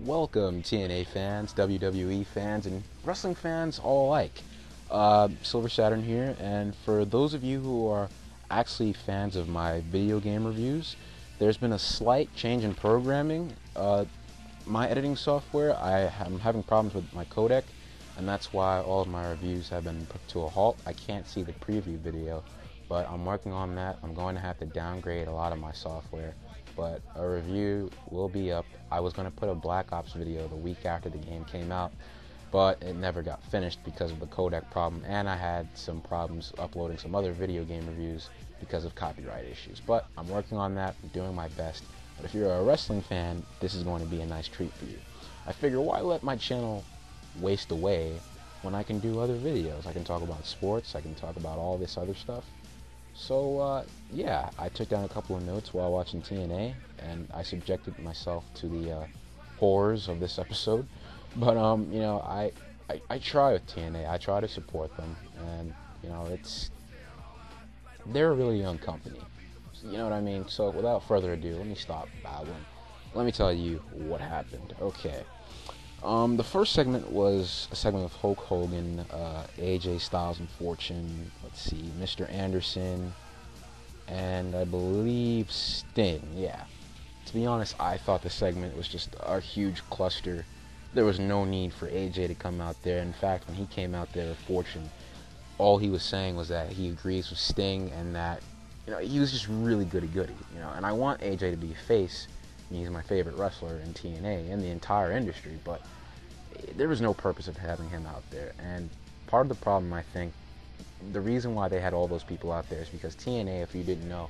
Welcome, TNA fans, WWE fans, and wrestling fans all alike. Silver Saturn here, and for those of you who are actually fans of my video game reviews, there's been a slight change in programming. My editing software, I am having problems with my codec, and that's why all of my reviews have been put to a halt. I can't see the preview video, but I'm working on that. I'm going to have to downgrade a lot of my software, but a review will be up. I was going to put a Black Ops video the week after the game came out, but it never got finished because of the codec problem, and I had some problems uploading some other video game reviews because of copyright issues. But I'm working on that, I'm doing my best. But if you're a wrestling fan, this is going to be a nice treat for you. I figure, why let my channel waste away when I can do other videos? I can talk about sports, I can talk about all this other stuff. So yeah, I took down a couple of notes while watching TNA, and I subjected myself to the horrors of this episode. But you know, I try with TNA. I try to support them, and you know, they're a really young company. You know what I mean? So without further ado, let me stop babbling. Let me tell you what happened. Okay. The first segment was a segment of Hulk Hogan, AJ Styles and Fortune, let's see, Mr. Anderson, and I believe Sting, yeah. To be honest, I thought the segment was just a huge cluster. There was no need for AJ to come out there. In fact, when he came out there with Fortune, all he was saying was that he agrees with Sting and that, you know, he was just really goody-goody, you know. And I want AJ to be a face. He's my favorite wrestler in TNA and the entire industry, but there was no purpose of having him out there. And part of the problem, I think, the reason why they had all those people out there is because TNA, if you didn't know,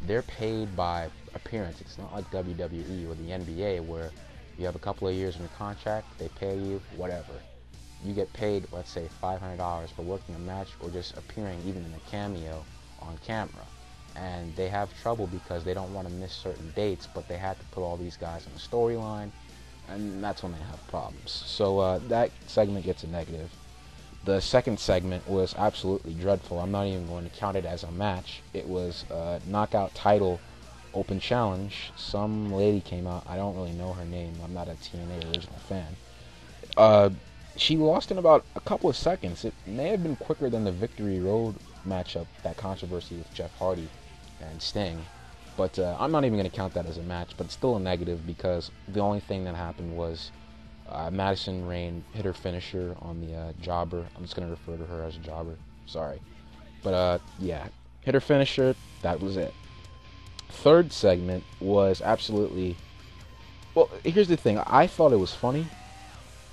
they're paid by appearance. It's not like WWE or the NBA where you have a couple of years in the contract, they pay you whatever. You get paid, let's say, $500 for working a match or just appearing even in a cameo on camera. And they have trouble because they don't want to miss certain dates, but they had to put all these guys on a storyline, and that's when they have problems. So that segment gets a negative. The second segment was absolutely dreadful. I'm not even going to count it as a match. It was a knockout title open challenge. Some lady came out. I don't really know her name. I'm not a TNA original fan. She lost in about a couple of seconds. It may have been quicker than the Victory Road matchup, that controversy with Jeff Hardy and Sting. But I'm not even going to count that as a match, but it's still a negative because the only thing that happened was Madison Rayne hit her finisher on the jobber. I'm just going to refer to her as a jobber. Sorry. But yeah, hit her finisher. That was it. Third segment was absolutely... Well, here's the thing. I thought it was funny,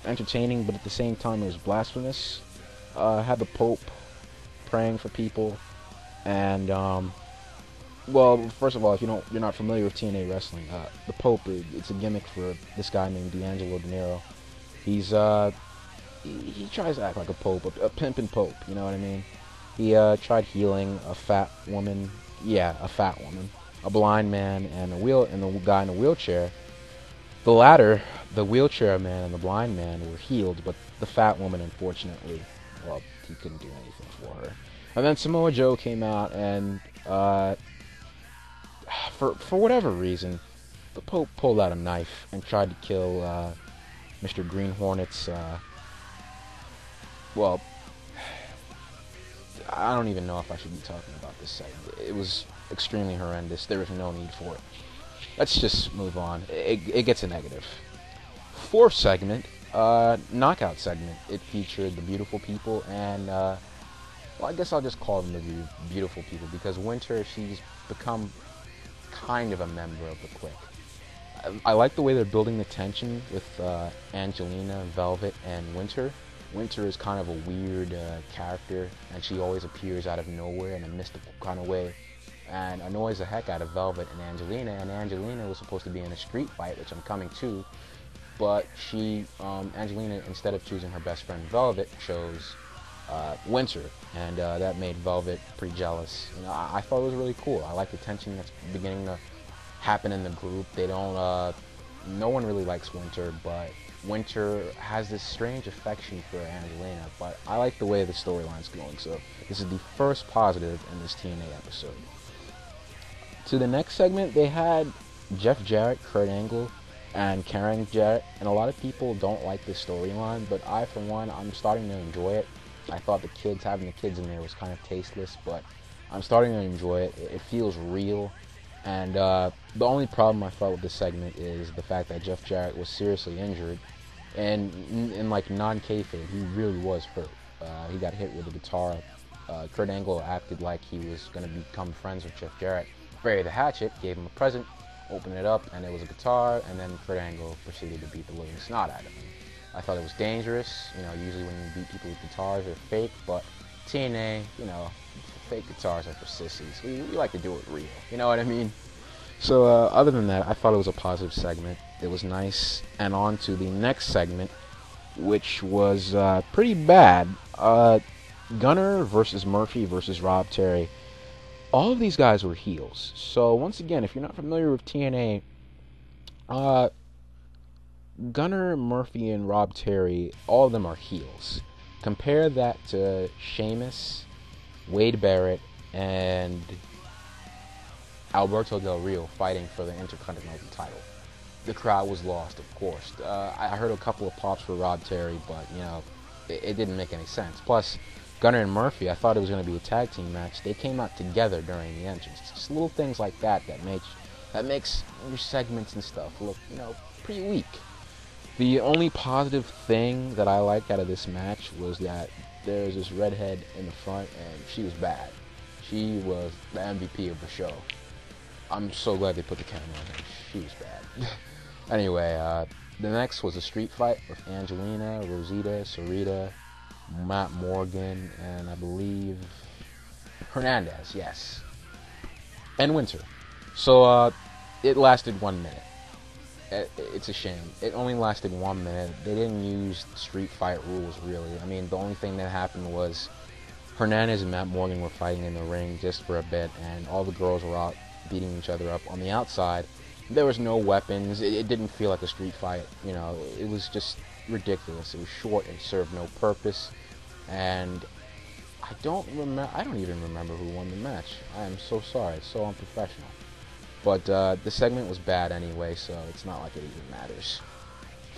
entertaining, but at the same time it was blasphemous. Had the Pope praying for people, and well, first of all, if you're not familiar with TNA wrestling, the Pope, it's a gimmick for this guy named D'Angelo Dinero. He tries to act like a pope, a pimpin' pope, you know what I mean? He tried healing a fat woman, a blind man, and the guy in a wheelchair. The latter, the wheelchair man and the blind man, were healed, but the fat woman, unfortunately, well, he couldn't do anything for her. And then Samoa Joe came out, and for whatever reason, the Pope pulled out a knife and tried to kill Mr. Green Hornet's, well, I don't even know if I should be talking about this segment. It was extremely horrendous. There was no need for it. Let's just move on. It gets a negative. Fourth segment, knockout segment. It featured the Beautiful People and, well, I guess I'll just call them the Beautiful People because Winter, she's become kind of a member of the clique. I like the way they're building the tension with Angelina, Velvet, and Winter. Winter is kind of a weird character, and she always appears out of nowhere in a mystical kind of way, and annoys the heck out of Velvet and Angelina was supposed to be in a street fight, which I'm coming to, but Angelina, instead of choosing her best friend Velvet, chose Winter, and that made Velvet pretty jealous. You know, I thought it was really cool. I like the tension that's beginning to happen in the group. No one really likes Winter, but Winter has this strange affection for Angelina, but I like the way the storyline's going, so this is the first positive in this TNA episode. To the next segment, they had Jeff Jarrett, Kurt Angle, and carrying Jarrett. And a lot of people don't like this storyline, but I, for one, I'm starting to enjoy it. I thought having the kids in there was kind of tasteless, but I'm starting to enjoy it. It feels real. And the only problem I felt with this segment is the fact that Jeff Jarrett was seriously injured. And in like non-kayfabe, he really was hurt. He got hit with a guitar. Kurt Angle acted like he was going to become friends with Jeff Jarrett. Buried the hatchet, gave him a present, opened it up, and it was a guitar, and then Kurt Angle proceeded to beat the living snot out of him. I thought it was dangerous. Usually when you beat people with guitars, they're fake, but TNA, fake guitars are for sissies. We like to do it real, you know what I mean? So other than that, I thought it was a positive segment. It was nice. And on to the next segment, which was pretty bad. Gunner versus Murphy versus Rob Terry. All of these guys were heels. So once again, if you're not familiar with TNA, Gunner, Murphy, and Rob Terry, all of them are heels. Compare that to Sheamus, Wade Barrett, and Alberto Del Rio fighting for the Intercontinental title. The crowd was lost, of course. I heard a couple of pops for Rob Terry, but, it didn't make any sense. Plus, Gunner and Murphy, I thought it was going to be a tag team match. They came out together during the entrance. Just little things like that makes your segments and stuff look, pretty weak. The only positive thing that I liked out of this match was that there's this redhead in the front, and she was bad. She was the MVP of the show. I'm so glad they put the camera on her. She was bad. Anyway, the next was a street fight with Angelina, Rosita, Sarita, Matt Morgan, and I believe Hernandez, yes. And Winter. So, it lasted 1 minute. It's a shame. It only lasted 1 minute. They didn't use street fight rules, really. I mean, the only thing that happened was Hernandez and Matt Morgan were fighting in the ring just for a bit, and all the girls were out beating each other up on the outside. There was no weapons. It didn't feel like a street fight. It was just ridiculous. It was short and served no purpose. And I don't even remember who won the match. I am so sorry. It's so unprofessional. But the segment was bad anyway, so it's not like it even matters.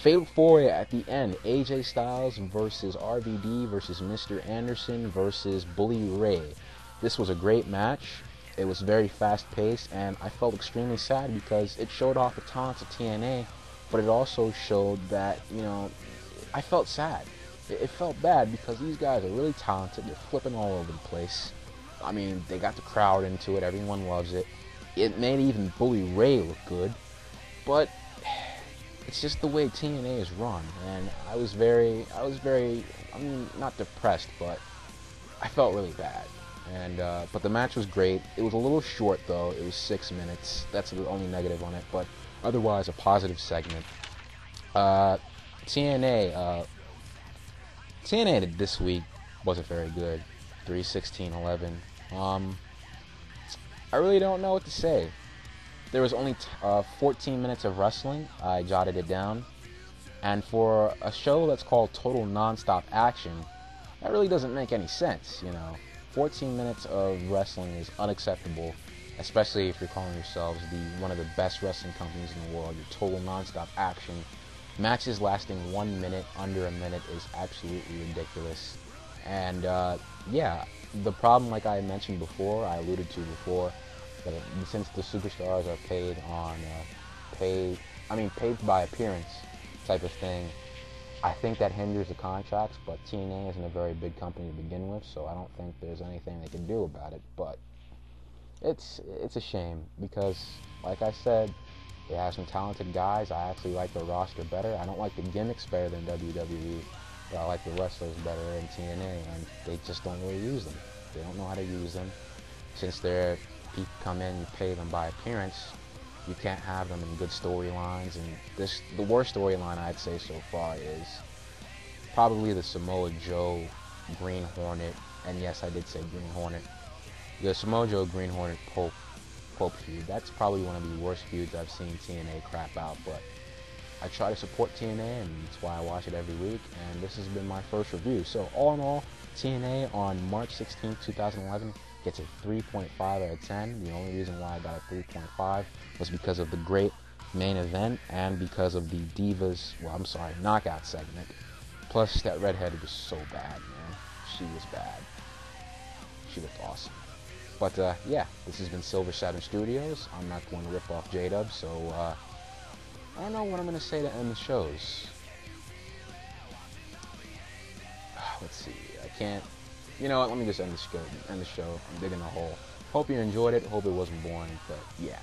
Fatal 4-way at the end. AJ Styles versus RVD versus Mr. Anderson versus Bully Ray. This was a great match. It was very fast-paced, and I felt extremely sad because it showed off the talents of TNA, but it also showed that, I felt sad. It felt bad because these guys are really talented. They're flipping all over the place. I mean, they got the crowd into it. Everyone loves it. It made even Bully Ray look good, but it's just the way TNA is run, and I was very, not depressed, but I felt really bad. And but the match was great. It was a little short though. It was 6 minutes. That's the only negative on it, but otherwise a positive segment. TNA this week wasn't very good. 3-16-11. I really don't know what to say. There was only 14 minutes of wrestling. I jotted it down. And for a show that's called Total Nonstop Action, that really doesn't make any sense, 14 minutes of wrestling is unacceptable, especially if you're calling yourselves one of the best wrestling companies in the world. Your Total Nonstop Action. Matches lasting 1 minute, under a minute, is absolutely ridiculous. And yeah, the problem, like I mentioned before, I alluded to before, that since the superstars are paid by appearance type of thing, I think that hinders the contracts, but TNA isn't a very big company to begin with, so I don't think there's anything they can do about it. But it's a shame because, like I said, they have some talented guys. I actually like their roster better. I don't like the gimmicks better than WWE, but I like the wrestlers better in TNA, and they just don't really use them. They don't know how to use them. Since people come in, you pay them by appearance, you can't have them in good storylines. And the worst storyline I'd say so far is probably the Samoa Joe Green Hornet, and yes, I did say Green Hornet. The Samoa Joe Green Hornet Pope feud. That's probably one of the worst feuds I've seen TNA crap out, but I try to support TNA, and that's why I watch it every week, and this has been my first review. So all in all, TNA on March 16, 2011 gets a 3.5 out of 10. The only reason why I got a 3.5 was because of the great main event and because of the Divas, well, I'm sorry, knockout segment. Plus, that redhead was so bad, man. She was bad. She looked awesome. But, yeah, this has been Silver Saturn Studios. I'm not going to rip off J-Dub, so, I don't know what I'm going to say to end the shows. Let's see. I can't. You know what? Let me just end the show. I'm digging a hole. Hope you enjoyed it. Hope it wasn't boring. But yeah.